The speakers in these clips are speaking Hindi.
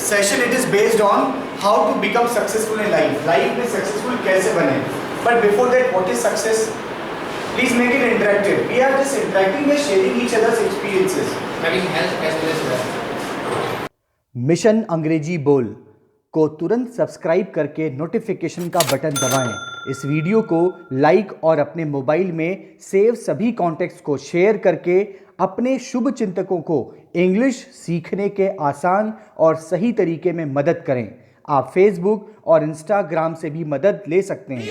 session it is based on how to become successful in life. Life में successful कैसे बने? But before that, what is success? Please make it interactive. We are just interacting by sharing each other's experiences. Having health as well as wealth. Mission अंग्रेजी बोल को तुरंत सब्सक्राइब करके नोटिफिकेशन का बटन दबाएं। इस वीडियो को लाइक और अपने मोबाइल में सेव सभी कॉन्टेक्ट्स को शेयर करके अपने शुभ चिंतकों को इंग्लिश सीखने के आसान और सही तरीके में मदद करें। आप फेसबुक और इंस्टाग्राम से भी मदद ले सकते हैं।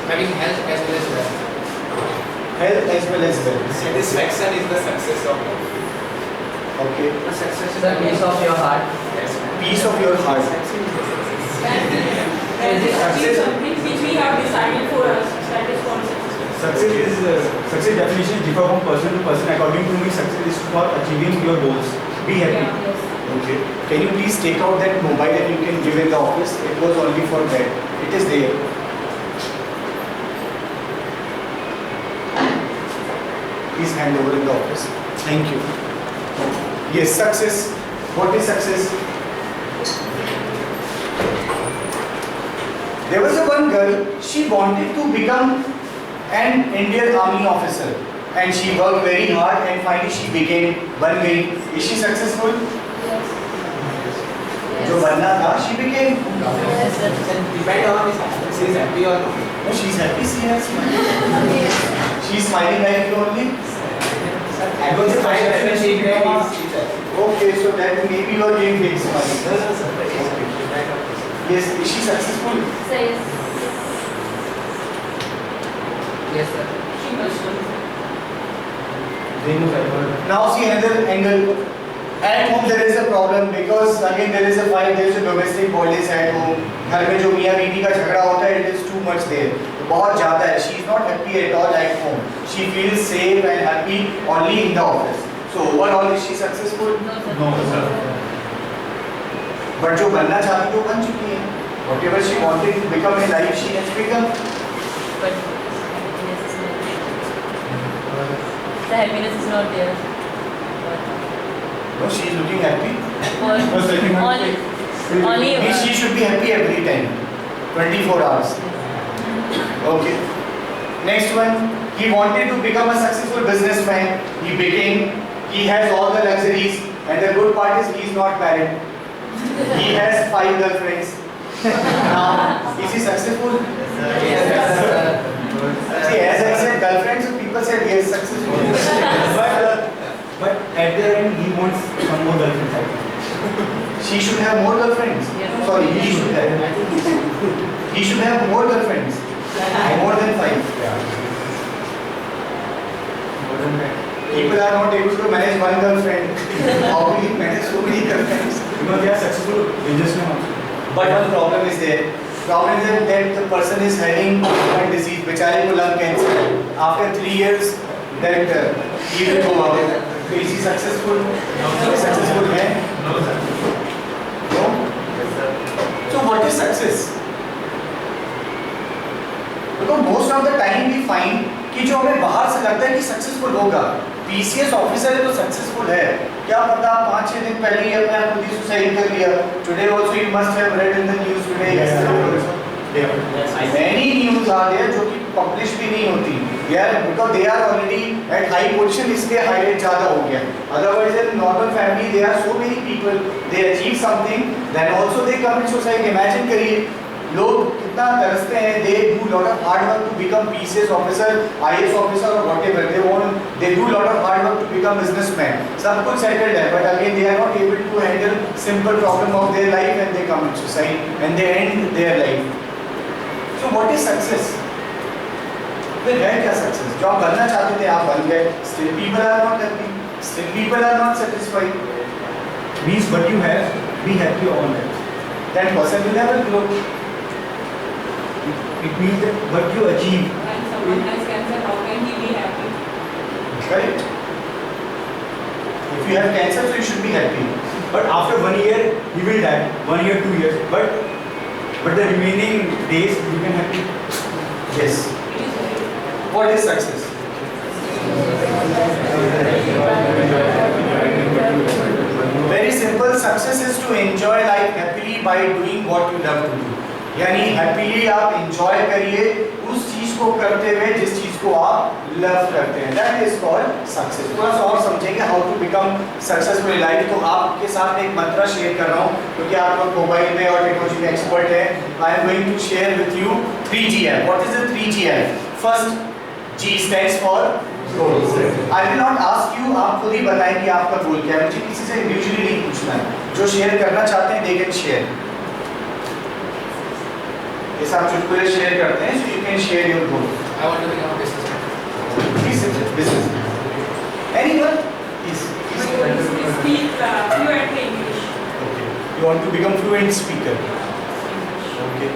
Having health as well as wealth. Health as well as wealth. Satisfaction is the success of life. Okay. The success is The peace of your heart. Yes. Peace of your heart. That is something which we have decided for us. That is called success. Success definition differ from person to person. According to me, success is for achieving your goals. Be happy. Yeah, yes. Okay. Can you please take out that mobile that you can give in the office? It was only for that. It is there. Please hand over in the office. Thank you. Yes, success. What is success? There was a one girl, she wanted to become an Indian Army officer and she worked very hard and finally she became बन गई. Is she successful? Yes. जो बनना था, she became. Depend on if she is happy or not. No, she's happy. She has smile. She's smiling like you only. I was trying to see that. Okay, so that maybe you are getting big smile. Yes, is she successful? Say yes. Yes, sir. She must do. Now see another angle. At home there is a problem because again there is a fight, there is a domestic violence at home. घर में जो मियाँ बीवी का झगड़ा होता है, it is too much there. बहुत ज़्यादा है. She is not happy at all at home. She feels safe and happy only in the office. So overall is she successful? No, sir. But जो बनना चाहती वो बन चुकी है. Whatever she wanted to become in life, she has become. But happiness is not there. The happiness is not there. No, she is looking happy. Only She should be happy every time. 24 hours. Okay. Next one. He wanted to become a successful businessman. He became. He has all the luxuries. And the good part is he is not married. He has 5 girlfriends. Now, is he successful? Yes, sir. See, as I said, girlfriends, so people said yes, successful. But at the end, he wants some more girlfriends. I think. She should have more girlfriends. Sorry, he should have. He should have more girlfriends. More than 5. People are not able to manage one girlfriend. How will he manage so many girlfriends? Because they are successful businessmen also. But one problem is there. Problem is that the person is having one disease, बेचारे को lung cancer. After 3 years, that he will go out. So is he successful? Successful है? No, sir. No? So what is success? Because most of the time we find कि जो हमें बाहर से लगता है कि सक्सेसफुल होगा, पीसीएस ऑफिसर है तो सक्सेसफुल है, क्या पता 5-6 दिन पहले ही अपने आप को सुसाइड कर लिया. Today also you must have read in the news today. Many news are there जो कि पब्लिश भी नहीं होती. यार because they are already at high position, इसलिए हाईलाइट ज़्यादा हो गया. Otherwise in normal family there are so many people, they achieve something, then also they commit suicide. Imagine करिए लोग कितना तरसते हैं. They do lot of hard work to become PCS officer, IAS officer or whatever they want. They do lot of hard work to become businessman. सब कुछ settled है, but again they are not able to handle simple problem of their life and they commit suicide and they end their life. So what is success? फिर है क्या success? जो आप बनना चाहते थे आप बन गए. Still people are not happy. Still people are not satisfied. Means what you have, be happy on that. That person will never grow. It means that what you achieve. When someone has cancer, how can he be happy? Correct. If you have cancer, so you should be happy. But after 1 year, he will die. 1 year, 2 years. But the remaining days, you can happy. Yes. It is very What is success? Very simple, success is to enjoy life happily by doing what you love to do. यानी हैप्पीली आप एंजॉय करिए उस चीज को करते हुए जिस चीज को आप लव करते हैं, दैट इज कॉल्ड सक्सेस। थोड़ा सा और समझेंगे how to become successful in life. तो आपके साथ एक मंत्र शेयर कर रहा हूँ क्योंकि आप लोग मोबाइल में और टेक्नोलॉजी में एक्सपर्ट हैं। I am going to share with you 3GL। What is the 3GL? First, G stands for goal. I will not ask you, आप खुद ही बताएं कि आपका गोल क्या है। मुझे किसी से इंडिविजुअली नहीं पूछना है, जो शेयर करना चाहते हैं they can share। ये सब चुटकुले शेयर करते हैं, so you can share your goal। I want to become a businessman. Business। Anyone? Yes। Speak fluent English. Okay। You want to become fluent speaker? Okay।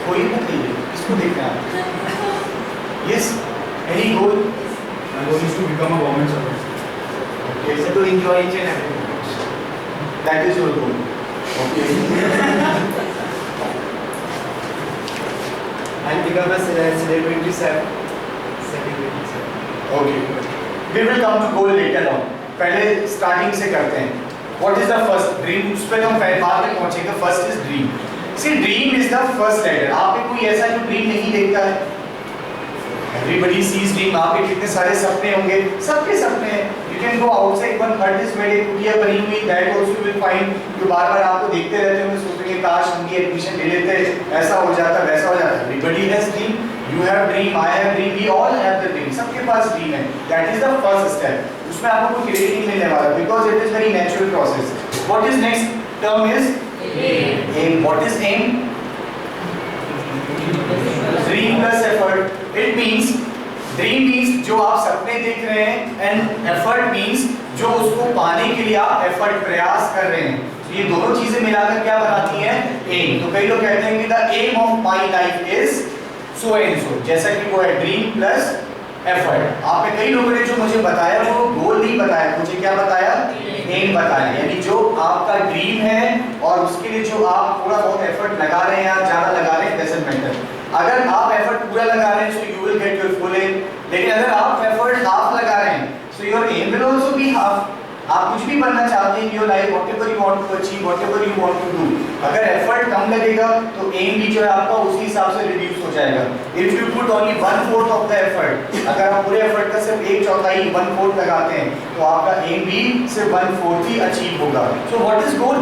कोई बताइए, किसको देखना है? Yes। Any goal? My goal is to become a government servant. Okay। So to enjoy each and every moment. That is your goal। Okay। I'll become a celebrity chef. Okay। We will come to goal later on। पहले स्टार्टिंग से करते हैं। What is the first dream? उस पर हम बाद में पहुंचेंगे। First is dream। See, dream is the first letter। आप में कोई ऐसा जो ड्रीम नहीं देखता है? Everybody sees dream। आपके कितने सारे सपने होंगे, सबके सपने हैं। You can go outside, one hut is made, एक कुटिया बनी हुई, that also you will find। जो बार-बार आपको देखते रहते होंगे, सोचेंगे काश हम भी एडमिशन ले लेते, ऐसा हो जाता, वैसा हो जाता। Everybody has dream। You have dream, I have dream, we all have the dream। सबके पास dream है। That is the first step। उसमें आपको कोई क्रेडिट नहीं मिलने वाला, because it is very natural process। What is next term is aim। What is aim? Dream plus effort। It means dream means जो आप सपने देख रहे हैं, and effort means जो उसको पाने के लिए आप effort प्रयास कर रहे हैं। तो ये दोनों चीजें मिलाकर क्या बनाती हैं? aim। तो कई लोग कहते हैं कि the aim of my life is so and so, जैसा कि वो है dream plus effort। आपने कई लोगों ने जो मुझे बताया वो गोल नहीं बताया, मुझे क्या बताया? एम बताया। यानी जो आपका ड्रीम है और उसके लिए जो आप थोड़ा बहुत एफर्ट लगा रहे हैं, आप ज्यादा लगा रहे हैं, डजंट मैटर। अगर आप एफर्ट पूरा लगा रहे हैं so you will get your full aim, लेकिन अगर आप एफर्ट हाफ लगा रहे हैं so your aim will also be half. आप कुछ भी बनना चाहते हैं in your life, whatever you want to achieve, whatever you want to do, अगर एफर्ट कम लगेगा तो एम भी जो है आपका उसी हिसाब से रिड्यूस हो जाएगा। If you put only 1/4 of the effort, अगर आप पूरे एफर्ट का सिर्फ 1/4 1/4 लगाते हैं तो आपका एम भी सिर्फ 1/4 ही अचीव होगा। So what is goal?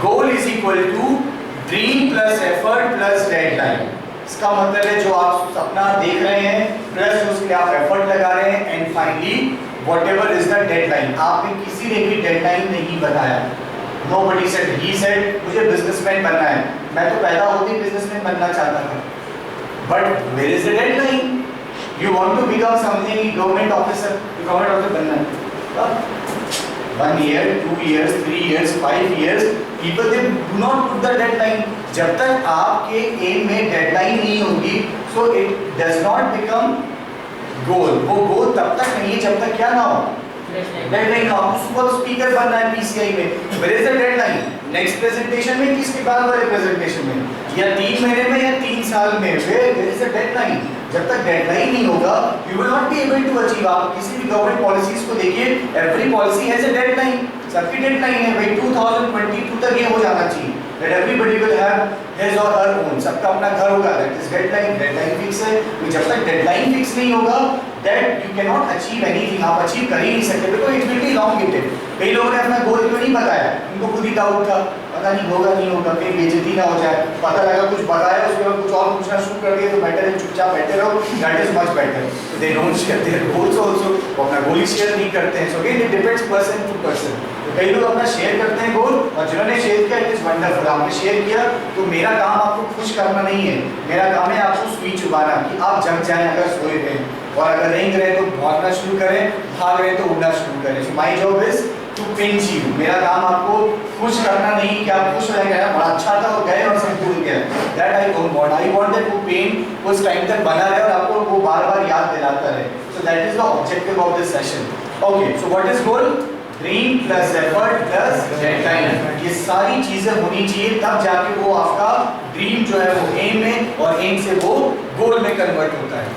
Goal is equal to dream plus effort plus deadline. इसका मतलब है जो आप सपना देख रहे हैं प्लस उसके लिए आप एफर्ट लगा रहे हैं, and finally whatever is the deadline. आपने किसी ने भी डेडलाइन नहीं बताया। नोबडी सेड, ही सेड मुझे बिजनेसमैन बनना है, मैं तो पैदा होते ही बिजनेसमैन बनना चाहता था, but where is the deadline? You want to become something, government officer, government officer बनना है। 1 year, 2 years, 3 years, 5 years, people they do not put the deadline। जब तक आपके एम में डेडलाइन नहीं होगी, so it does not become goal। वो गोल तब तक नहीं है जब तक क्या ना हो, डेडलाइन ना हो। सुपर स्पीकर बनना है पीसीआई में, where is the deadline? Next presentation में, किसके बाद वाले प्रेजेंटेशन में, या 3 महीने में या 3 साल में, where is the deadline? जब तक डेडलाइन नहीं होगा you will not be able to achieve. आप किसी भी गवर्नमेंट पॉलिसीज को देखिए, every policy has a deadline. सबकी डेडलाइन है भाई 2022 तक ये हो जाना चाहिए, that everybody will have his or her own, सबका अपना घर होगा, that is deadline. Deadline fix है, तो जब तक डेडलाइन फिक्स नहीं होगा that you can not achieve anything. आप अचीव कर ही नहीं सकते, because it will be long-gated. कई लोगों ने अपना गोल क्यों नहीं बताया, उनको खुद ही डाउट था, पता नहीं होगा नहीं होगा, कहीं बेइज्जती ना हो जाए, पता लगा कुछ बताया उसके बाद कुछ और पूछना शुरू कर दिया तो बेटर है चुपचाप बैठे रहो, that is much better. They don't share their goals also, वो अपना गोल ही शेयर नहीं करते हैं। So again it depends person to person. तो कई लोग अपना शेयर करते हैं गोल, और जिन्होंने शेयर किया इट इज वंडरफुल। आपने शेयर किया तो मेरा काम आपको खुश करना नहीं है, मेरा काम है आपको सुई चुबाना कि आप जग जाएं अगर सोए हैं, और अगर रेंग रहे तो भागना शुरू करें, भाग रहे तो उड़ना शुरू करें। So my job is to pinch you. मेरा काम आपको खुश करना नहीं कि आप खुश रह गए, बड़ा अच्छा था और गए और सब भूल गए, that I don't want. I want that वो पेन उस टाइम तक बना रहे और आपको वो बार-बार याद दिलाता रहे। So that is the objective of this session. Okay, so what is goal? Dream plus effort plus deadline. ये सारी चीजें होनी चाहिए, तब जाके वो आपका ड्रीम जो है वो एम में, और एम से वो गोल में कन्वर्ट होता है।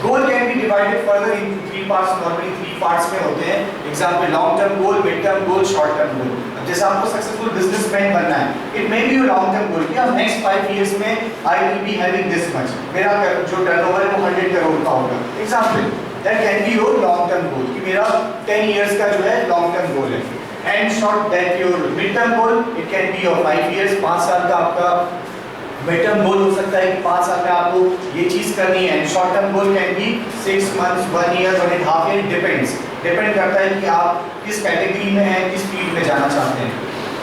Goal can be divided further in 3 parts, normally 3 parts में होते हैं. Example long term goal, mid term goal, short term goal. अब जैसे आपको सक्सेसफुल बिजनेसमैन बनना है, it may be your long term goal कि अब नेक्स्ट 5 इयर्स में I will be having this much, मेरा जो टर्नओवर है वो 100 करोड़ का होगा. Example that can be your long term goal कि मेरा 10 इयर्स का जो है लॉन्ग टर्म गोल है. And short that your mid term goal, it can be your 5 years, 5 साल का आपका मिड टर्म गोल हो सकता है कि 5 साल में आपको ये चीज करनी है. And short term goal can B 6 months, 1 year, 1.5 year, depend करता है कि आप किस कैटेगरी में हैं, किस फील्ड में जाना चाहते हैं.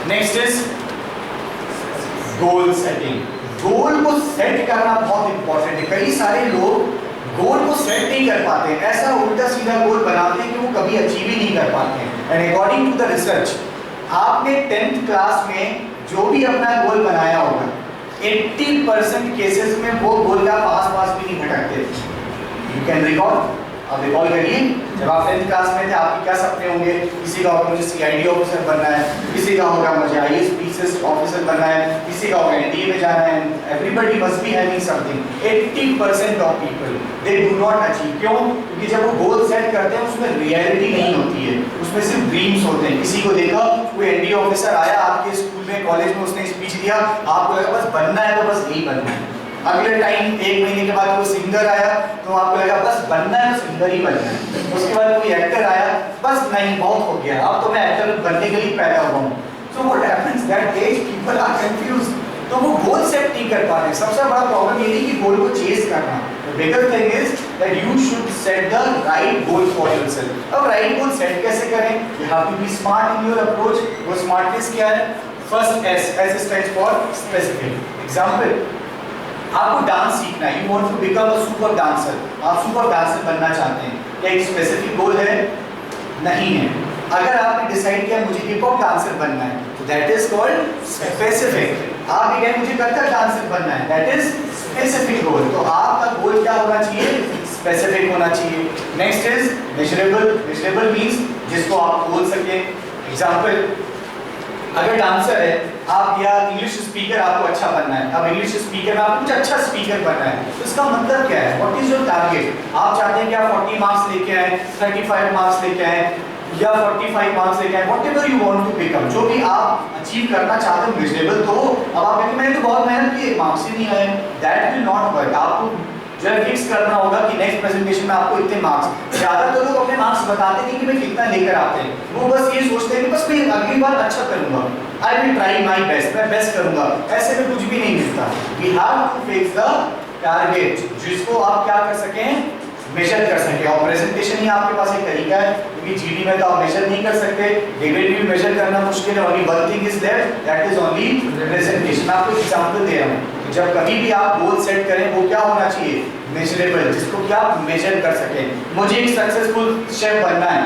Next is goal setting. Goal को सेट करना बहुत इंपॉर्टेंट है. कई सारे लोग गोल को सेट नहीं कर पाते हैं, ऐसा उल्टा सीधा गोल बनाते हैं कि वो कभी अचीव ही नहीं कर पाते हैं. And according to the research, आपने 10th क्लास में जो भी अपना गोल बनाया होगा 80% केसेस में वो गोल का पास भी नहीं भटकते. यू कैन रिकॉल, अब रिकॉल करिए जब आप 10th क्लास में थे आपके क्या सपने होंगे. किसी का होगा मुझे सीआईडी ऑफिसर बनना है, किसी का होगा मुझे आईएएस पीसीएस ऑफिसर बनना है, किसी का होगा एनडीए में जाना है. Everybody must be having something. 80% of people they do not achieve. क्यों? क्योंकि जब वो गोल सेट करते हैं उसमें रियलिटी नहीं होती है, उसमें सिर्फ ड्रीम्स होते हैं. किसी को देखा कोई एनडीए ऑफिसर आया आपके स्कूल में, कॉलेज में, उसने स्पीच दिया, आपको लगा बस बनना है तो बस यही बनना है. अगले टाइम 1 महीने के बाद कोई सिंगर आया तो आपको लगा बस बनना है तो सिंगर ही बनना है. उसके बाद कोई एक्टर आया, बस नहीं बहुत हो गया, अब तो मैं एक्टर बनने के लिए पैदा हुआ हूँ. So what happens that as people are confuse. तो वो गोल सेट नहीं कर पा रहे. सबसे बड़ा प्रॉब्लम ये नहीं कि गोल को चेज करना. The bigger thing is that you should set the right goal for yourself. अब राइट गोल सेट कैसे करें? You have to be smart in your approach. वो स्मार्टनेस क्या है? First S stands for specific. Example, आपको डांस सीखना है, you want to become a super dancer, आप सुपर डांसर बनना चाहते हैं. क्या एक स्पेसिफिक गोल है? नहीं है. अगर आपने डिसाइड किया मुझे हिप हॉप डांसर बनना है तो दैट इज कॉल्ड स्पेसिफिक. आप ये कहें मुझे कथक डांसर बनना है, दैट इज स्पेसिफिक गोल. तो आपका गोल क्या होना चाहिए? स्पेसिफिक होना चाहिए. Next is measurable. Measurable means जिसको आप बोल सकें. एग्जांपल, अगर डांसर है आप या इंग्लिश स्पीकर आपको अच्छा बनना है, अब इंग्लिश स्पीकर में आपको कुछ अच्छा स्पीकर बनना है तो इसका मतलब क्या है? What is your target? आप चाहते हैं कि आप 40 मार्क्स लेके आए, 35 मार्क्स लेके आए या 45 मार्क्स लेके आए, whatever you want to become, जो भी आप अचीव करना चाहते हो मेजरेबल तो हो. अब आप कहेंगे मैंने तो बहुत मेहनत की, मार्क्स ही नहीं आए, दैट विल नॉट वर्क. आपको जो है फिक्स करना होगा कि नेक्स्ट प्रेजेंटेशन में आपको इतने मार्क्स. ज्यादातर लोग अपने मार्क्स बताते नहीं कि मैं कितना लेकर आते हैं, वो बस ये सोचते हैं कि बस मैं अगली बार अच्छा करूंगा, I will try my best, मैं बेस्ट करूंगा. ऐसे में कुछ भी नहीं मिलता. We have to fix the target जिसको आप क्या कर सकें, मेजर कर सकें. और प्रेजेंटेशन ही आपके पास एक तरीका है, क्योंकि जीडी में तो आप मेजर नहीं कर सकते, डिबेट में मेजर करना मुश्किल है. Only one thing is there, that is only presentation. आपको एग्जांपल दे रहा हूं. जब कभी भी आप गोल सेट करें वो क्या होना चाहिए? मेजरेबल, जिसको क्या आप मेजर कर सकें. मुझे एक सक्सेसफुल शेफ बनना है,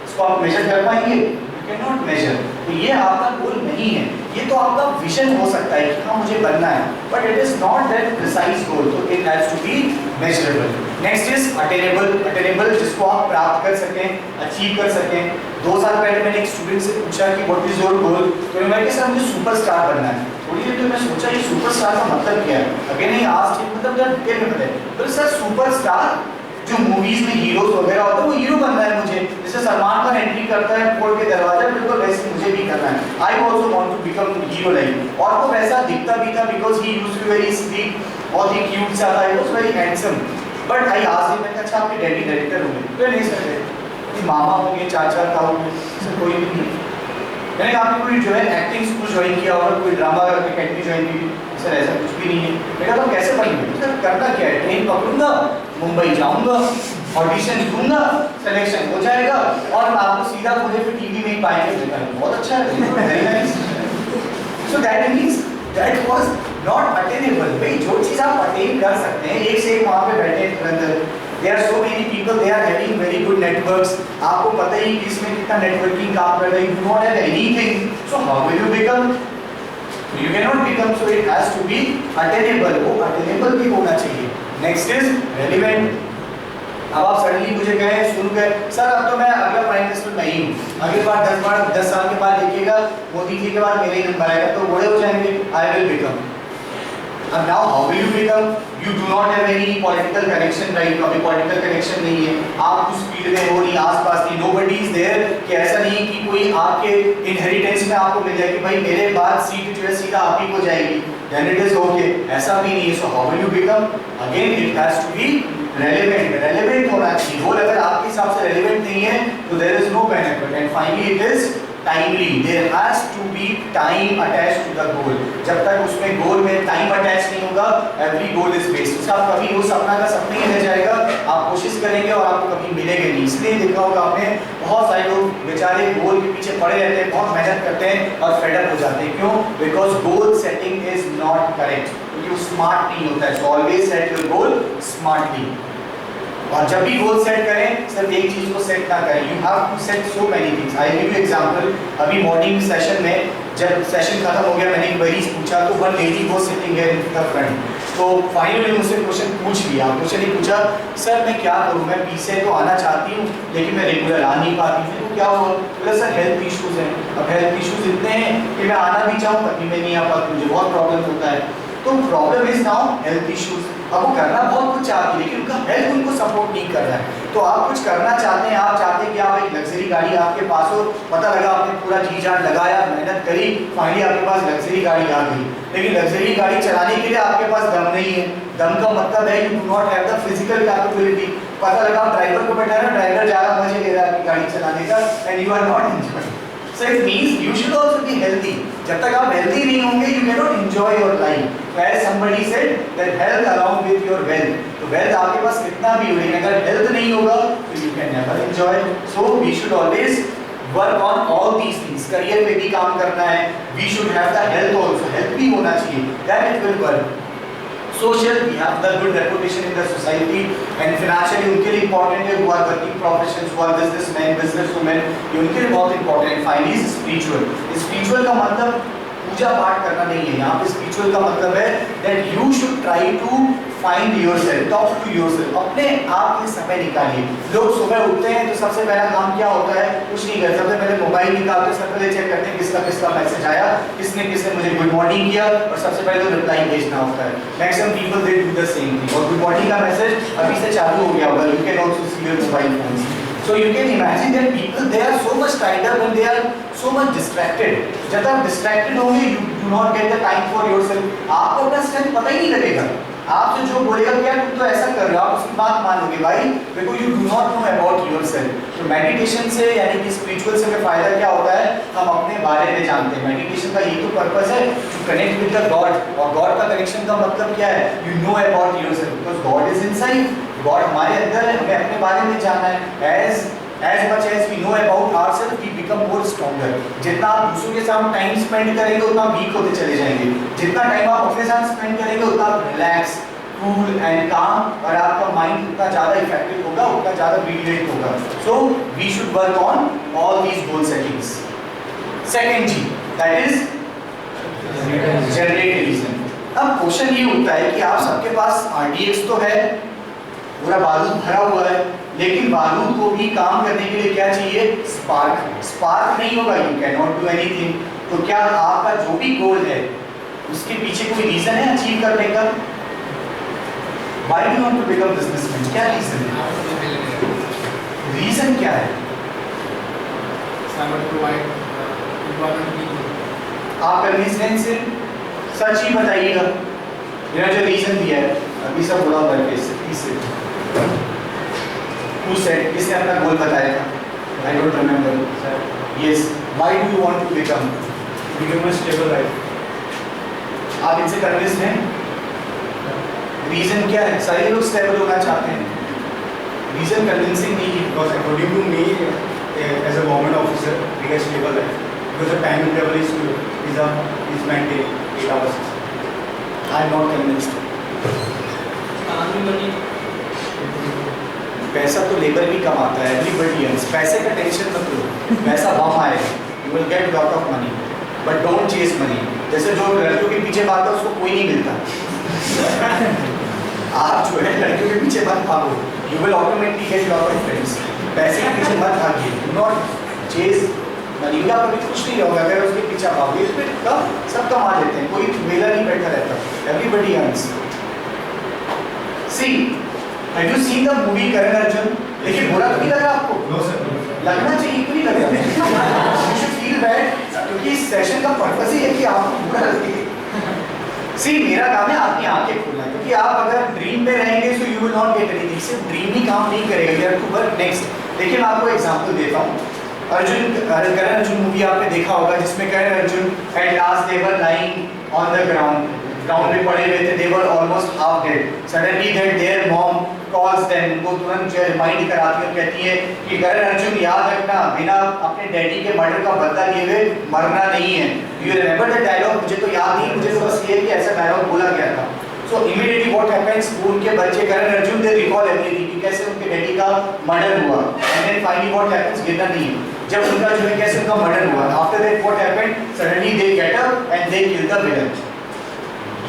इसको आप मेजर कर पाएंगे? You can not measure. तो ये आपका गोल नहीं है, ये तो आपका विजन हो सकता है कि हाँ मुझे बनना है, but it is not that precise goal. तो it has to be measurable. Next is attainable. Attainable जिसको आप प्राप्त कर सकें, अचीव कर सकें. 2 साल पहले मैंने एक स्टूडेंट से पूछा कि व्हाट इज योर गोल, तो उन्होंने कहा सर मुझे सुपरस्टार बनना है. थोड़ी देर तो मैं सोचा ये सुपरस्टार का मतलब क्या है. अगेन ही आस्क्ड हिम, मतलब जब डिटेल में बताए तो सर सुपरस्टार जो मूवीज में हीरोज वगैरह होते हैं वो हीरो बनना है मुझे. जैसे सलमान खान एंट्री करता है खोल के दरवाजा, बिल्कुल वैसे मुझे भी करना है. I also want to become hero like. और वो वैसा दिखता भी था because he used to very sleek, बहुत ही क्यूट सा था, he was very handsome. But I asked him, अच्छा आपके डैडी डायरेक्टर होंगे? तो नहीं सर, मामा होंगे, चाचा ताऊ, सर कोई भी नहीं. मैंने कहा आपने कोई जो है एक्टिंग स्कूल ज्वाइन किया और कोई ड्रामा अकेडमी ज्वाइन की? सर ऐसा कुछ भी नहीं है. मैंने कहा कैसे बनेंगे? सर करना क्या है, ट्रेन पकड़ूंगा, मुंबई जाऊंगा, ऑडिशन दूंगा, सिलेक्शन हो जाएगा और आपको सीधा मुझे फिर टीवी में ही पाएंगे. बहुत अच्छा है. So that means that was not attainable. भाई जो चीज आप अटेन कर सकते हैं, एक से एक वहां पे बैठे तुरंत. There are so many people, they are having very good networks. आपको पता ही कि इसमें कितना नेटवर्किंग काम कर रहे हैं. You don't have anything, so how will you become? You cannot become, so it has to be attainable. वो attainable भी होना चाहिए. Next is relevant. अब आप सडनली मुझे कहें शुरू करें सर अब तो मैं अगला प्राइम मिनिस्टर नहीं हूँ, अगली बार 10 साल के बाद देखिएगा मोदी जी के बाद मेरे ही नंबर आएगा तो बड़े हो जाएंगे, I will become. And now how will you become? You do not have any political connection, right? अभी political connection नहीं है, आप उस फील्ड में हो नहीं, आसपास नहीं, nobody is there, कि ऐसा नहीं कि कोई आपके inheritance में आपको मिल जाए कि भाई मेरे बाद सीट जो है सीधा आप ही को जाएगी, then it is okay, ऐसा भी नहीं है. So how will you become? Again it has to be relevant होना चाहिए. रोल अगर आपके हिसाब से relevant नहीं है तो there is no benefit. And finally it is timely. There has to be time attached to the goal. जब तक उसमें गोल में टाइम अटैच नहीं होगा, every goal is waste. उसका कभी वो सपना का सपना ही रह जाएगा, आप कोशिश करेंगे और आपको कभी मिलेगा नहीं. इसलिए देखा होगा आपने बहुत सारे लोग बेचारे गोल के पीछे पड़े रहते हैं, बहुत मेहनत करते हैं और फेड अप हो जाते हैं. क्यों? Because goal setting is not correct, क्योंकि वो स्मार्ट नहीं होता है. So always set your goal smartly. और जब भी गोल सेट करें सिर्फ एक चीज को सेट ना करें. You have to set so many things. I give you example. अभी मॉर्निंग सेशन में जब सेशन खत्म हो गया, मैंने क्वेरीज पूछा तो one lady was sitting here in the front. तो फाइनली मुझसे क्वेश्चन पूछ लिया. क्वेश्चन ये पूछा, सर मैं क्या करूं, मैं पीछे तो आना चाहती हूं लेकिन मैं रेगुलर आ नहीं पाती हूं, तो क्या हुआ? बोला सर हेल्थ इश्यूज हैं. अब हेल्थ इश्यूज इतने हैं कि मैं आना भी चाहूं तभी मैं नहीं आ पाती, मुझे बहुत प्रॉब्लम होता है. तो problem is now health issues. अब वो करना बहुत कुछ चाहती है लेकिन उनका हेल्थ उनको सपोर्ट नहीं कर रहा है. तो आप कुछ करना चाहते हैं, आप चाहते हैं कि आप एक लग्जरी गाड़ी आपके पास हो, पता लगा आपने पूरा जी जान लगाया, मेहनत करी, फाइनली आपके पास लग्जरी गाड़ी आ गई. लेकिन लग्जरी गाड़ी चलाने के लिए आपके पास दम नहीं है. दम का मतलब है you do not have the physical capability. पता लगा आप ड्राइवर को बैठा है, ड्राइवर ज्यादा मजे ले रहा है आपकी गाड़ी चलाने का and you are not enjoying. So it means you should also be healthy. जब तक आप healthy नहीं होंगे, you cannot enjoy your life. As somebody said, that health along with your wealth. तो wealth आपके पास कितना भी हो, लेकिन अगर health नहीं होगा, तो you can never enjoy. So we should always work on all these things. Career में भी काम करना है. We should have the health also. Health भी होना चाहिए. Then it will work. Social, we have the good reputation in the society, and financially उनके लिए important है, who are working professions, who are businessmen, businesswomen, ये उनके लिए बहुत important है. Finally, spiritual. Spiritual का मतलब पूजा पाठ करना नहीं है. यहाँ पे spiritual का मतलब है that you should try to find yourself, talk to yourself. अपने आप के समय निकालिए. लोग सुबह उठते हैं तो सबसे पहला काम क्या होता है? कुछ नहीं करते. सबसे पहले मोबाइल निकालते, सबसे पहले चेक करते हैं किसका मैसेज आया, किसने मुझे गुड मॉर्निंग किया, और सबसे पहले तो रिप्लाई भेजना होता है. Maximum people they do the same thing. और गुड मॉर्निंग का मैसेज अभी से चालू हो गया होगा. You can also see your mobile phones. So you can imagine that people, they are so much tied up and they are so much distracted. जब आप distracted होंगे, you do not get the time for yourself. आपको अपना strength पता ही नहीं लगेगा. आपसे जो बोलेगा क्या तुम तो ऐसा कर रहे हो, आप उसकी बात मानोगे भाई, because you do not know about yourself. तो meditation से यानी कि spiritual से हमें फायदा क्या होता है? हम अपने बारे में जानते हैं. meditation का ये तो पर्पस है to connect with the God. और God का कनेक्शन का मतलब क्या है? You know about yourself because God is inside. God हमारे अंदर है, हमें अपने बारे में जानना है. As much as we know about ourselves, we become more stronger. जितना आप दूसरों के साथ टाइम स्पेंड करेंगे उतना वीक होते चले जाएंगे. जितना टाइम आप अपने साथ स्पेंड करेंगे उतना रिलैक्स, कूल एंड काम, और आपका माइंड उतना ज़्यादा इफेक्टिव होगा, उतना ज़्यादा ब्रिलियंट होगा. So we should work on all these goal settings. Second G, that is generate reason. अब क्वेश्चन ये होता है कि आप सबके पास RDX तो है, पूरा बारूद भरा हुआ है, लेकिन बारूद को भी काम करने के लिए क्या चाहिए? स्पार्क. स्पार्क नहीं होगा, you can not do anything. तो क्या आपका जो भी गोल है उसके पीछे कोई रीजन है अचीव करने का? Why do you want to become businessman? क्या रीजन है? रीजन क्या है? आप कन्विंस से सच ही बताइएगा. मेरा जो रीजन दिया है अभी सब बुरा करके इससे Who said? किसने अपना गोल बताया था? I don't remember. Yes. Why do you want to become a stable life? आप इनसे कन्विंस हैं? रीजन क्या है? सारे लोग स्टेबल होना चाहते हैं. रीजन कन्विंसिंग नहीं है. Because according to me, as a government officer, we get stable life. Because the time interval is maintained 8 hours. I am not convinced. पैसा तो लेबर भी कमाता है, एवरीबडी अर्न्स. पैसे का टेंशन मत लो, पैसा बम आएगा. You will get lot of money, but don't chase money. जैसे जो लड़कियों के पीछे भागता है उसको कोई नहीं मिलता. आप जो है लड़कियों के पीछे मत भागो, you will automatically gate lot of friends. पैसे के पीछे मत भागिए. डू नॉट चेस मलिंगा कभी खुश नहीं रहोगे अगर उसके पीछे भागोगे, फिर सब कमा लेते हैं, कोई वेला नहीं बैठा रहता, everybody earns. See have you seen the movie Karan Arjun? लेकिन बुरा तो नहीं लगा आपको? No sir. लगना चाहिए, क्यों नहीं लगा? यू शुड फील बैड, क्योंकि इस सेशन का पर्पस ही है कि आपको बुरा लगे। सी मेरा काम है आपकी आंखें खोलना, क्योंकि आप अगर ड्रीम में रहेंगे so you will not get anything. सिर्फ ड्रीम ही काम नहीं करेगा, you have to work next. देखिए मैं आपको एग्जांपल देता हूँ। करण अर्जुन मूवी आपने देखा होगा, जिसमें Karan Arjun at last they were lying on the ground में पड़े हुए थे, they were almost half dead. Suddenly that their mom calls them, उनको तुरंत जो रिमाइंड कराती है और कहती है कि करण अर्जुन याद रखना, बिना अपने डैडी के मर्डर का बदला लिए हुए मरना नहीं है। You remember the dialogue? मुझे तो याद नहीं, मुझे तो बस ये है कि ऐसा डायलॉग बोला गया था। सो इमीडिएटली व्हाट हैपेंस, उनके बच्चे Karan Arjun they recall everything कि कैसे उनके डैडी का मर्डर हुआ, and then finally what happens, गिरना नहीं है, जब उनका जो है कैसे उनका मर्डर हुआ। After that what happened, suddenly they get up and they kill the villain.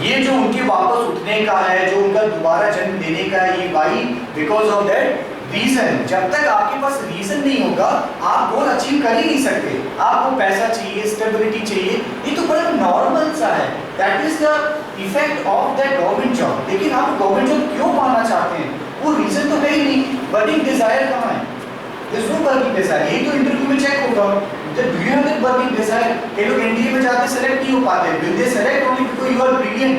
ये जो उनके वापस उठने का है, जो उनका दोबारा जन्म लेने का है, ये why because of that reason. जब तक आपके पास रीजन नहीं होगा आप गोल अचीव कर ही नहीं सकते। आपको पैसा चाहिए, स्टेबिलिटी चाहिए, ये तो बड़ा नॉर्मल सा है, that is the effect of that government job. लेकिन आप गवर्नमेंट जॉब क्यों पाना चाहते हैं? वो रीजन तो है ही नहीं। बर्निंग डिजायर कहाँ है? There's no burning desire। यही तो इंटरव्यू में चेक होगा, जब do you have that burning desire? कई लोग एनडीए में जाते सेलेक्ट नहीं हो पाते। Will they select only because you are brilliant?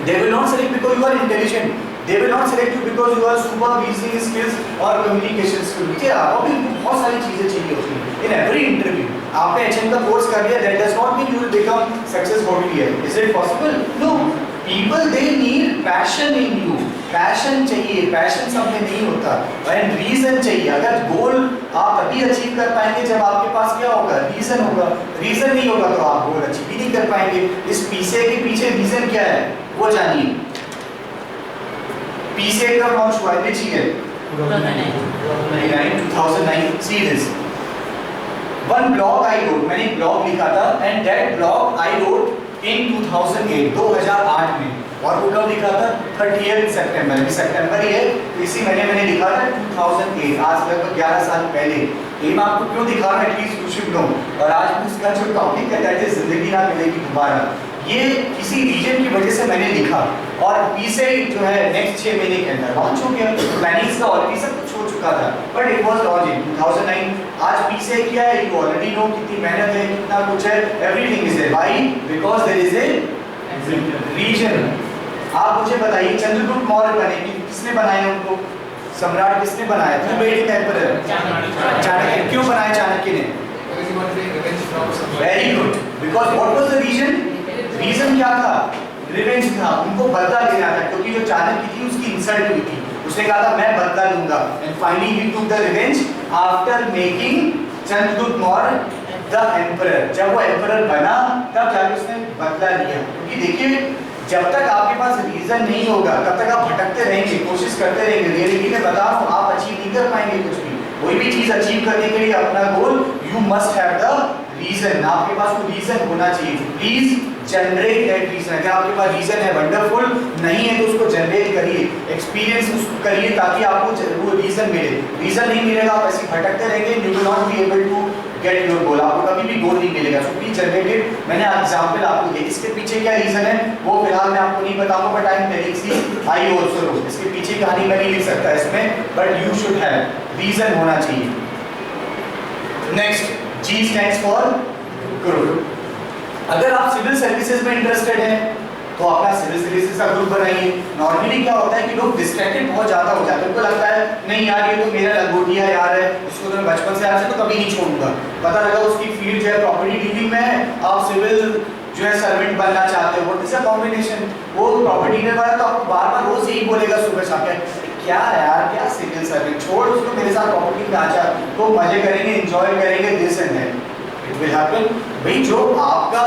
They will not select because you are intelligent. They will not select you because you are super reasoning skills or communication skills। मुझे आपको भी बहुत सारी चीजें चाहिए होती हैं in every interview। आपने एचएम का कोर्स कर लिया, that does not mean you will become successful here। Is it possible? No। People they need passion in you। Passion चाहिए, पैशन सब में नहीं होता, एंड रीजन चाहिए। अगर गोल आप तभी अचीव कर पाएंगे जब आपके पास क्या होगा? रीजन होगा। रीजन नहीं होगा तो आप गोल अचीव ही नहीं कर पाएंगे। इस पीसे के पीछे रीजन क्या है वो जानिए। पीसे कब लॉन्च हुआ? which year? 2009। See this। One blog I wrote, मैंने एक ब्लॉग लिखा था, and that blog I wrote in 2008, 2008 में। और वो कब लिखा था? 30 सितंबर। अभी सितंबर ही है, तो इसी महीने मैंने लिखा था 2008, आज लगभग 11 साल पहले। ये मैं आपको क्यों दिखा रहा हूँ, एटलीस्ट यू शुड नो। और आज उसका जो टॉपिक है दैट इज जिंदगी ना मिलेगी दोबारा, ये किसी रीजन की वजह से मैंने लिखा, और पीसे जो है नेक्स्ट 6 महीने के अंदर लॉन्च हो गया। प्लानिंग्स का ऑलरेडी सब कुछ हो चुका था, but it was launch in 2009। आज पीसे क्या है यू ऑलरेडी नो, कितनी मेहनत है, कितना कुछ है, everything is there. Why? Because there is a reason. आप मुझे बताइए चंद्रगुप्त मौर्य बने, किसने बनाया उनको? सम्राट किसने बनाया? चाणक्य। क्यों बनाया चाणक्य ने? Very good. Because what was the reason? Reason क्या था? रिवेंज था, उनको बदला लेना था, क्योंकि जो चाणक्य थी उसकी इंसल्ट हुई थी। उसने कहा था मैं बदला लूंगा, and finally he took the revenge after making Chandragupta Maurya the emperor. जब वो एम्परर बना तब जाके उसने बदला लिया। क्योंकि देखिए जब तक आपके पास रीजन नहीं होगा तब तक आप भटकते रहेंगे, कोशिश करते रहेंगे। रियलिटी में बता रहा हूं आप अचीव नहीं कर पाएंगे कुछ भी। कोई भी चीज अचीव करने के लिए अपना goal you must have the reason. आपके पास कोई रीजन होना चाहिए। Please generate that reason. अगर आपके पास रीजन है वंडरफुल, नहीं है तो उसको जनरेट करिए, एक्सपीरियंस उसको करिए ताकि आपको वो रीजन मिले। रीजन नहीं मिलेगा आप ऐसे भटकते रहेंगे, you will not be able to get your goal. आपको कभी भी गोल नहीं मिलेगा। So please generate it. मैंने एग्जांपल आपको दिया, इसके पीछे क्या रीजन है वो फिलहाल मैं आपको नहीं बताऊंगा, but I am telling see I also know. इसके पीछे कहानी मैं नहीं लिख सकता इसमें, but you should have reason होना चाहिए। Next, G stands for group. अगर आप सिविल सर्विसेज में इंटरेस्टेड हैं तो अपना सिविल सर्विसेज का ग्रुप बनाइए। नॉर्मली क्या होता है कि लोग डिस्ट्रैक्टेड बहुत ज्यादा हो जाते हैं, उनको लगता है नहीं यार ये तो मेरा लंगोटिया यार है, इसको तो मैं बचपन से आज से तो कभी नहीं छोड़ूंगा। पता लगा उसकी फील्ड जो है प्रॉपर्टी डीलिंग में है, आप सिविल जो है सर्वेंट बनना चाहते हो। What is the combination? वो प्रॉपर्टी डीलर वाला तो आपको बार बार रोज यही बोलेगा सुबह शाम के, क्या यार क्या सिविल सर्वेंट, छोड़ उसको, मेरे साथ प्रॉपर्टी में आ जा, तो मजे करेंगे, एंजॉय करेंगे, this and that. It will happen. भाई जो आपका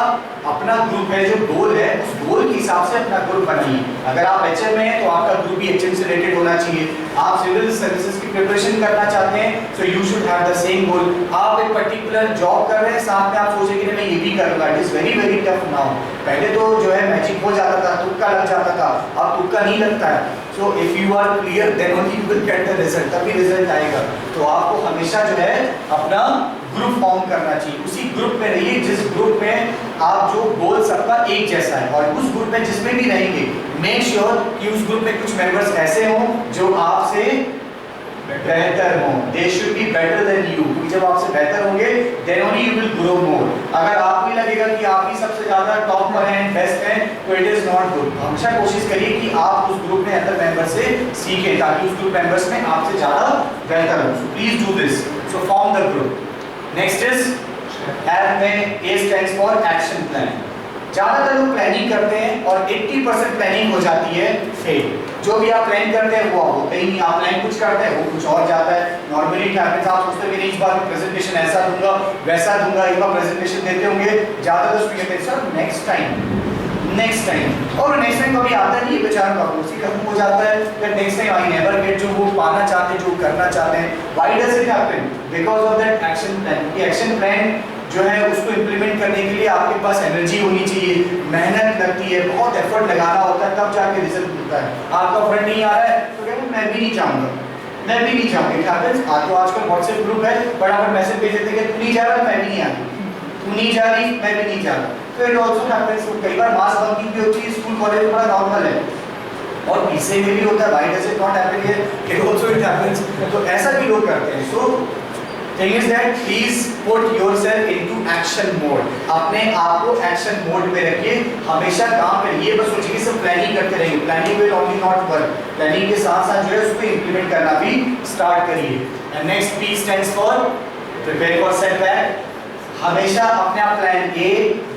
अपना ग्रुप है, जो गोल है, उस गोल के हिसाब से अपना ग्रुप बनाइए। अगर आप एचएम में हैं तो आपका ग्रुप भी एचएम से रिलेटेड होना चाहिए। आप सिविल सर्विसेज की प्रिपरेशन करना चाहते हैं so you should have the same गोल। आप एक पर्टिकुलर जॉब कर रहे हैं, साथ में आप सोचेंगे कि मैं ये भी करूंगा। It is very very tough now. पहले तो जो है मैजिक हो जाता था, तुक्का लग जाता था, अब तुक्का नहीं लगता है। So if you are clear then only you will get the result, तभी रिजल्ट आएगा। तो आपको हमेशा जो है अपना ग्रुप फॉर्म करना चाहिए, उसी ग्रुप में रहिए जिस ग्रुप में आप जो गोल सबका एक जैसा है, और उस ग्रुप में जिसमें भी रहेंगे मेक श्योर कि उस ग्रुप में कुछ मेंबर्स ऐसे हों जो आपसे बेहतर हों, they should be better than you, क्योंकि जब आपसे बेहतर होंगे then only you will grow more. अगर आपको ही लगेगा कि आप ही सबसे ज्यादा टॉप पर हैं, बेस्ट हैं, तो इट इज नॉट गुड। हमेशा कोशिश करिए कि आप उस ग्रुप में अदर मेंबर से सीखें ताकि उस ग्रुप मेंबर्स में आपसे ज्यादा बेहतर हो। So please do this, so form the group. Next is app में A stands for action plan. ज्यादातर लोग प्लानिंग करते हैं और 80% प्लानिंग हो जाती है फेल। जो भी आप प्लान करते हैं वो होता ही नहीं, आप प्लान कुछ करते हैं वो कुछ और जाता है। नॉर्मली क्या हैपेंस, आप सोचते हैं कि नहीं इस बार प्रेजेंटेशन ऐसा दूंगा वैसा दूंगा, एक बार प्रेजेंटेशन देते होंगे ज्यादातर स्टूडेंट कहते हैं सर नेक्स्ट टाइम, और नेक्स्ट टाइम कभी आता नहीं है बेचारों का, उसी खत्म हो जाता है। फिर next time I never get जो वो पाना चाहते हैं, जो करना चाहते हैं। Why does it happen? Because of that action plan. ये एक्शन प्लान जो है उसको इंप्लीमेंट करने के लिए आपके पास एनर्जी होनी चाहिए, मेहनत लगती है, बहुत एफर्ट लगाना होता है, तब जाके रिजल्ट मिलता है। आपका फ्रेंड नहीं आ रहा है तो कहते मैं भी नहीं चाहूंगा, मैं भी नहीं चाहूंगा। It happens. तो आजकल व्हाट्सएप ग्रुप है, फटाफट मैसेज भेज देते हैं तू नहीं जा रहा मैं भी नहीं आ रही, तू नहीं जा रही मैं भी नहीं जा रहा। तो इट आल्सो हैपेंस। कई बार मास बंकिंग भी होती है, स्कूल कॉलेज में बड़ा नॉर्मल है, और पीछे में भी होता है। Why does it not happen here? It also it happens. तो ऐसा भी लोग करते हैं। सो thing is that please put yourself into action mode। अपने आप को एक्शन मोड में रखिए, हमेशा काम करिए। बस सोचिए सब प्लानिंग करते रहिए, planning will only not work. Planning के साथ साथ जो है उसको इंप्लीमेंट करना भी स्टार्ट करिए। And next P stands for prepare for setback. हमेशा अपने आप प्लान ए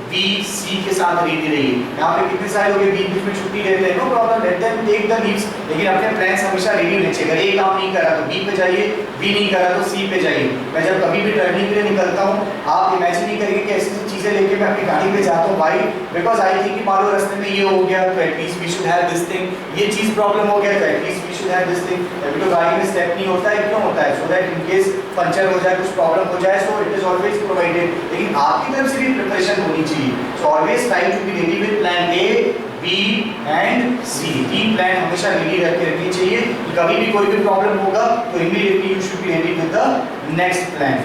बी सी के साथ रेडी रहिए। यहाँ पे कितने सारे लोग बीच में छुट्टी लेते हैं, no problem, let them take the leaves, लेकिन अपने प्लान्स हमेशा रेडी होने चाहिए। अगर ए काम नहीं करा तो बी पे जाइए, बी नहीं करा तो सी पे जाइए। मैं जब कभी भी टर्निंग के लिए निकलता हूँ, आप इमेजिन नहीं करेंगे कि ऐसी चीजें लेके मैं अपनी गाड़ी पे जाता हूँ भाई, बिकॉज आई थिंक कि मान लो रास्ते में ये हो गया तो at least we should have this thing, ये चीज प्रॉब्लम हो गया तो at least we should have this thing. अभी तो गाड़ी में स्टेप नहीं होता है, क्यों होता है? So that in case puncture हो जाए, कुछ प्रॉब्लम हो जाए, so it is always provided. लेकिन आपकी तरफ से भी प्रिपरेशन होनी चाहिए। So always try to be ready with plan A B and C. तीन प्लान हमेशा रेडी रखे रखनी चाहिए। कभी भी कोई भी प्रॉब्लम होगा तो immediately you should be ready with the next plan.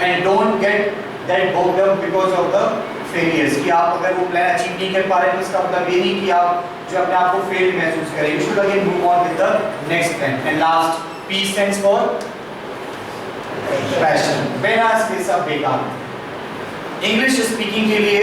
And don't get that bogged up because of the failures, कि आप अगर वो प्लान अचीव नहीं कर पा रहे हैं तो इसका मतलब ये नहीं कि आप जो अपने आप को फेल महसूस करें। You should again move on with the next plan. And last P stands for passion. बिना इसके सब बेकार। इंग्लिश स्पीकिंग के लिए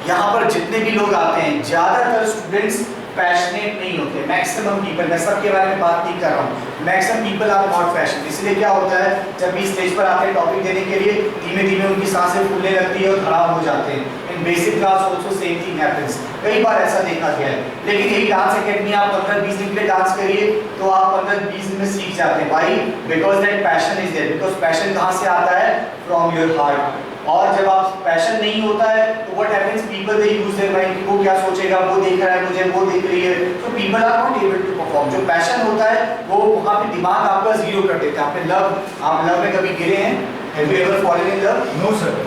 यहाँ पर जितने भी लोग आते हैं ज्यादातर स्टूडेंट्स पैशनेट नहीं होते। मैक्सिमम पीपल, मैं सबके बारे में बात नहीं कर रहा हूँ, maximum people are not passionate. इसलिए क्या होता है जब भी स्टेज पर आते हैं टॉपिक देने के लिए, धीमे धीमे उनकी सांसें फूलने लगती है और खराब हो जाते हैं। In basic class also same thing happens, कई बार ऐसा देखा गया है। लेकिन यही डांस एकेडमी आप 15-20 दिन के लिए डांस करिए तो आप 15-20 दिन में सीख जाते हैं। भाई because that passion is there. Because passion कहाँ से आता है? From your heart. और जब आप पैशन नहीं होता है तो what happens, people they use their mind कि वो क्या सोचेगा, वो देख रहा है मुझे, वो देख रही है, तो people are not able to perform. जो पैशन होता है वो वहाँ पे दिमाग आपका जीरो कर देता है। आपने आप लव में कभी गिरे हैं? Have you ever fallen in love? No sir.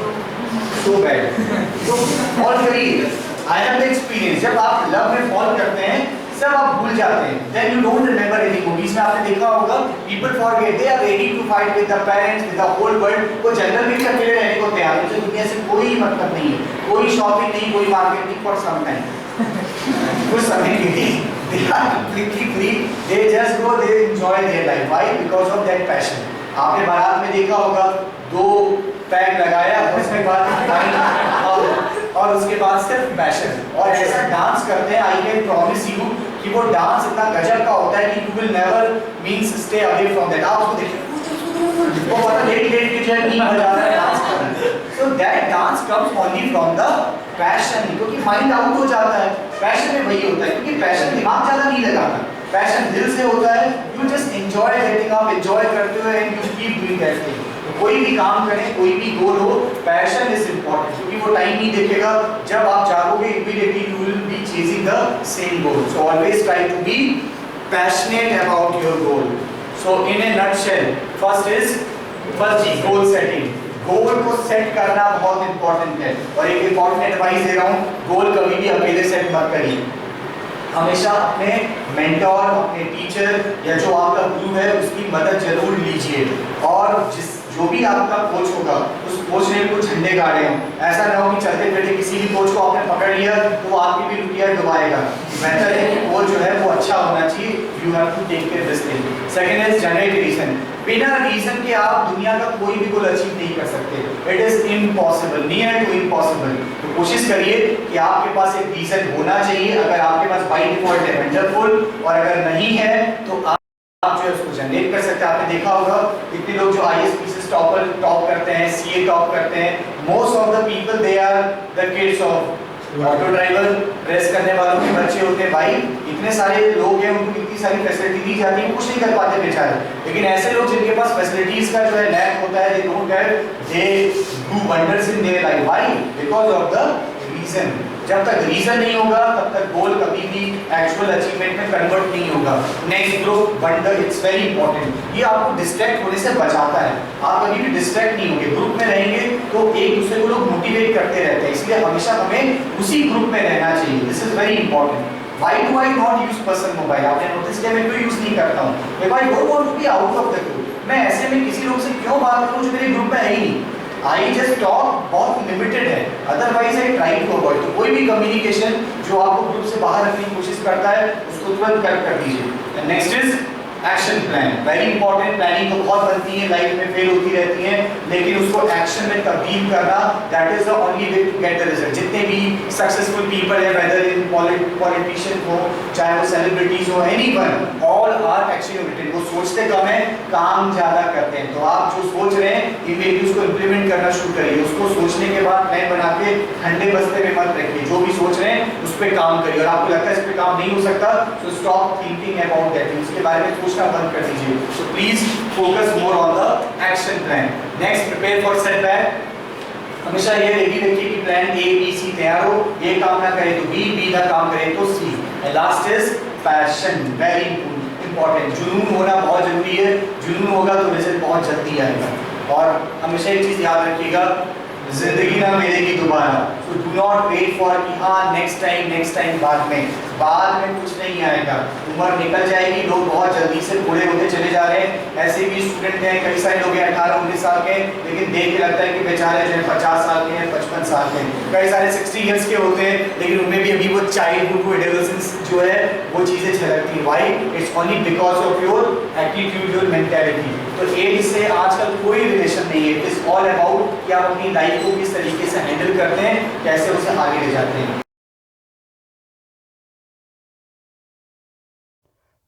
So bad. तो फॉल करिए। I have the experience. जब आप लव में फॉल करते हैं सब आप भूल जाते हैं, then you don't remember anything. Movies में आपने देखा होगा people forget, they are ready to fight with the parents, with the whole world. वो जंगल में भी अकेले रहने को तैयार है, उसे दुनिया से कोई मतलब नहीं है, कोई शॉपिंग नहीं, कोई मार्केटिंग फॉर सम टाइम। कुछ समय के लिए they are completely free, they just go, they enjoy their life. Why? Because of that passion. आपने बारात में देखा होगा 2 पैक लगाया उसके बाद और उसके बाद सिर्फ पैशन, और ऐसा डांस करते हैं। आई कैन प्रॉमिस यू कि वो डांस इतना गजब का होता है कि you will never means stay away from that. आप उसको देखिए वो पता लेट के जो है नींद आ जा रहा है डांस कर रहा है। So that dance comes only from the passion, क्योंकि माइंड आउट हो जाता है। पैशन में वही होता है, क्योंकि पैशन दिमाग ज्यादा नहीं लगाता, पैशन दिल से होता है। You just enjoy getting up, enjoy करते हुए and you keep doing that thing. कोई भी काम करें, कोई भी गोल हो, पैशन इज इंपॉर्टेंट, क्योंकि वो टाइम नहीं देखेगा। जब आप जागोगे immediately you will be chasing the same goal. So always try to be passionate about your goal. So in a nutshell, first चीज गोल सेटिंग। गोल को सेट करना बहुत इंपॉर्टेंट है, और एक इंपॉर्टेंट एडवाइस दे रहा हूँ, गोल कभी भी अकेले सेट मत करिए। हमेशा अपने मेंटोर, अपने टीचर या जो आपका गुरु है उसकी मदद जरूर लीजिए। और जो भी आपका कोच होगा उस कोच ने कुछ झंडे गाड़े हैं, ऐसा ना हो कि चलते फिरते किसी भी कोच को आपने पकड़ लिया तो वो आपकी भी लुटिया डुबाएगा। बेहतर है कि कोच जो है वो अच्छा होना चाहिए। You have to take care this thing. Second is generate reason. बिना रीजन के आप दुनिया का कोई भी गोल अचीव नहीं कर सकते। It is impossible, near to impossible. तो कोशिश करिए कि आपके पास एक रीजन होना चाहिए। अगर आपके पास बाय डिफॉल्ट है वंडरफुल, और अगर नहीं है तो आप जो है उसको जनरेट कर सकते हैं। आपने देखा होगा कितने लोग जो ISPCs टॉप करते हैं, CA टॉप करते हैं, most of the people they are the kids of auto driver, press करने वालों के बच्चे होते हैं। भाई इतने सारे लोग हैं, उनको इतनी सारी फैसिलिटी दी जाती है, कुछ नहीं कर पाते बेचारे। लेकिन ऐसे लोग जिनके पास फैसिलिटीज का जो है लैक होता है, they don't have, they do wonders in their life. Why? Because of the reason. जब तक रीजन नहीं होगा तब तक गोल कभी भी एक्चुअल अचीवमेंट में कन्वर्ट नहीं होगा। Next group wonder, it's very important. ये आपको डिस्ट्रैक्ट होने से बचाता है। आप कभी भी डिस्ट्रैक्ट नहीं होंगे। ग्रुप में रहेंगे तो एक दूसरे को लोग मोटिवेट करते रहते हैं, इसलिए हमेशा हमें उसी ग्रुप में रहना चाहिए। This is very important. Why do I not use personal mobile? आपने नोटिस किया मैं क्यों यूज नहीं करता हूँ? If I don't want to be out of the group, मैं ऐसे में किसी लोग से क्यों बात करूँ जो मेरे ग्रुप में है ही नहीं? I just talk बहुत लिमिटेड है, otherwise I try to avoid। तो कोई भी कम्युनिकेशन जो आपको ग्रुप से बाहर रखने की कोशिश करता है उसको तुरंत कर दीजिए। Next is action plan. Very important. Planning तो बहुत बनती है, लाइफ में फेल होती रहती है, लेकिन उसको एक्शन में तब्दील करना, that is the only way to get the result. जितने भी सक्सेसफुल पीपल है, वेदर इन पॉलिटिशियन हो, चाहे वो सेलिब्रिटीज हो, anyone, all are action oriented. वो सोचते कम है, काम ज्यादा करते हैं। तो आप जो सोच रहे हैं इमीडिएटली उसको इंप्लीमेंट करना शुरू करिए। उसको सोचने के बाद प्लान बना के ठंडे बस्ते में मत रखिए। जो भी सोच रहे हैं उस पर काम करिए, और आपको लगता है इस पर काम नहीं हो सकता तो स्टॉप थिंकिंग अबाउट दैट, उसके बारे में सोचना बंद कर दीजिए। So please focus more on the action plan. Next, prepare for setback. हमेशा ये रेडी रखिए कि प्लान A, B, C तैयार हो, ये काम ना करे तो B ना काम करे तो C। And last is passion. Very important. जुनून होना बहुत जरूरी है। जुनून होगा तो रिजल्ट बहुत जल्दी आएगा। और हमेशा एक चीज याद रखिएगा, जिंदगी ना मिलेगी दोबारा। So do not wait for कि हाँ नेक्स्ट टाइम बाद में कुछ नहीं आएगा। उम्र निकल जाएगी, लोग बहुत जल्दी से बूढ़े होते चले जा रहे हैं। ऐसे भी स्टूडेंट हैं, कई सारे लोग हैं 18-19 साल के, लेकिन देख के लगता है कि बेचारे जो है 50 साल के हैं, 55 साल के हैं। कई सारे 60 इयर्स के होते हैं, लेकिन उनमें भी अभी वो चाइल्डहुड वो एडोलेसेंस जो है वो चीज़ें झलकती हैं। Why? It's only because of your attitude, your mentality. तो एज से आजकल कोई रिलेशन नहीं है। इट इज ऑल अबाउट कि आप अपनी लाइफ को किस तरीके से हैंडल करते हैं, कैसे उसे आगे ले जाते हैं।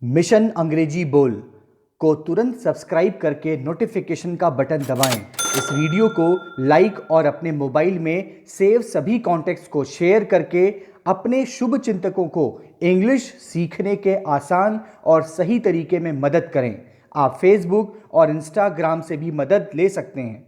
मिशन अंग्रेजी बोल को तुरंत सब्सक्राइब करके नोटिफिकेशन का बटन दबाएं। इस वीडियो को लाइक और अपने मोबाइल में सेव सभी कॉन्टेक्ट्स को शेयर करके अपने शुभ चिंतकों को इंग्लिश सीखने के आसान और सही तरीके में मदद करें। आप फेसबुक और इंस्टाग्राम से भी मदद ले सकते हैं।